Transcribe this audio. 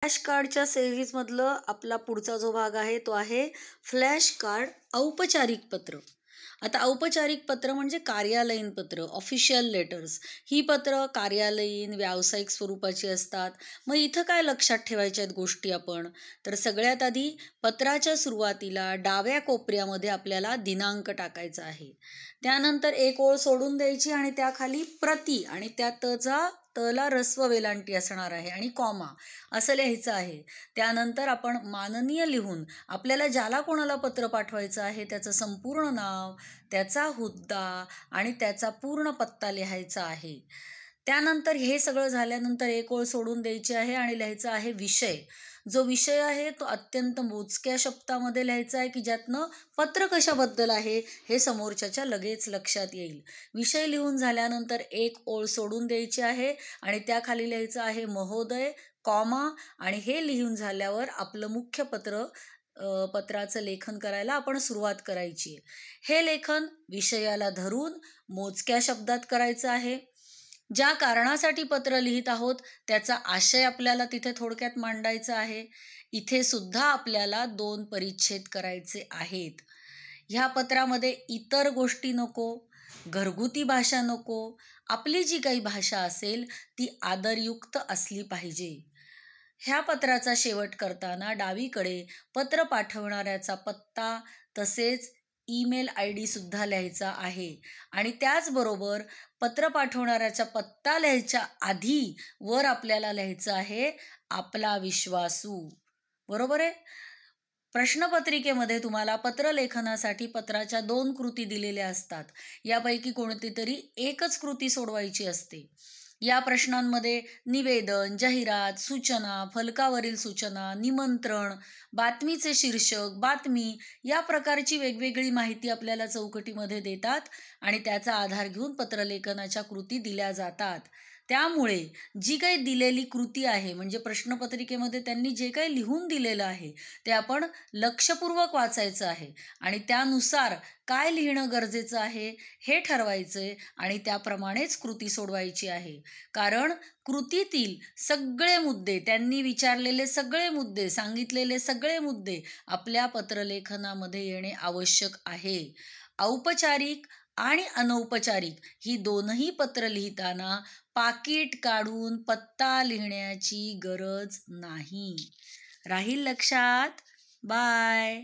Flash कार्डच्या सिरीजमधलं आपला पुढचा जो भाग आहे तो आहे फ्लॅश कार्ड औपचारिक पत्र. आता औपचारिक पत्र म्हणजे कार्यालयीन पत्र, ऑफिशियल लेटर्स. ही पत्र कार्यालयीन, व्यावसायिक स्वरूपाची असतात. मग इथं काय लक्षात ठेवायच्या आहेत गोष्टी आपण? तर सगळ्यात आधी पत्राच्या सुरुवातीला डाव्या कोपऱ्यामध्ये आपल्याला दिनांक टाकायचा आहे. त्यानंतर एक ओळ सोडून द्यायची आणि त्याखाली प्रति आणि त्या तला ऱ्हस्व वेलांटी असणार आहे आणि कॉमा असं लिहायचं आहे. त्यानंतर आपण माननीय लिहून आपल्याला ज्याला कोणाला पत्र पाठवायचं आहे त्याचं संपूर्ण नाव, त्याचा हुद्दा आणि त्याचा पूर्ण पत्ता लिहायचा आहे. त्यानंतर हे सगळं झाल्यानंतर एक ओळ सोडून द्यायची आहे आणि लिहायचा आहे विषय. जो विषय आहे तो अत्यंत मोजक्या शब्दामध्ये लिहायचा आहे की ज्यातनं पत्र कशाबद्दल आहे हे समोरच्याच्या लगेच लक्षात येईल. विषय लिहून झाल्यानंतर एक ओळ सोडून द्यायची आहे आणि त्याखाली लिहायचं आहे महोदय, कॉमा आणि हे लिहून झाल्यावर आपलं मुख्य पत्राचं लेखन करायला आपण सुरुवात करायची. हे लेखन विषयाला धरून मोजक्या शब्दात करायचं आहे. ज्या कारणासाठी पत्र लिहित आहोत त्याचा आशय आपल्याला तिथे थोडक्यात मांडायचा आहे. इथे सुद्धा आपल्याला 2 परिच्छेद करायचे आहेत. ह्या पत्रामध्ये इतर गोष्टी नको, घरगुती भाषा नको. आपली जी काही भाषा असेल ती आदरयुक्त असली पाहिजे. ह्या पत्राचा शेवट करताना डावीकडे पत्र पाठवणाऱ्याचा पत्ता तसेच ईमेल ID सुद्धा लिहायचा आहे आणि त्याचबरोबर पत्र पाठवणाऱ्याचा पत्ता लिहायच्या आधी वर आपल्याला लिहायचं आहे आपला विश्वासू. बरोबर आहे? प्रश्नपत्रिकेमध्ये तुम्हाला पत्र लेखनासाठी पत्राच्या 2 कृती दिलेल्या असतात. यापैकी कोणती तरी एकच कृती सोडवायची असते. या प्रश्नांमध्ये निवेदन, जाहिरात, सूचना, फलकावरील सूचना, निमंत्रण, बातमीचे शीर्षक, बातमी या प्रकारची वेगवेगळी माहिती आपल्याला चौकटीमध्ये देतात आणि त्याचा आधार घेऊन पत्रलेखनाच्या कृती दिल्या जातात. त्यामुळे जी काही दिलेली कृती आहे म्हणजे प्रश्नपत्रिकेमध्ये त्यांनी जे काही लिहून दिलेलं आहे ते आपण लक्षपूर्वक वाचायचं आहे आणि त्यानुसार काय लिहिणं गरजेचं आहे हे ठरवायचंय आणि त्याप्रमाणेच कृती सोडवायची आहे. कारण कृतीतील सगळे मुद्दे, त्यांनी विचारलेले सगळे मुद्दे, सांगितलेले सगळे मुद्दे आपल्या पत्रलेखनामध्ये येणे आवश्यक आहे. औपचारिक आणि अनौपचारिक ही दोनही पत्र लिहिताना पाकीट काढून पत्ता लिहिण्याची गरज नाही. राहील लक्षात? बाय.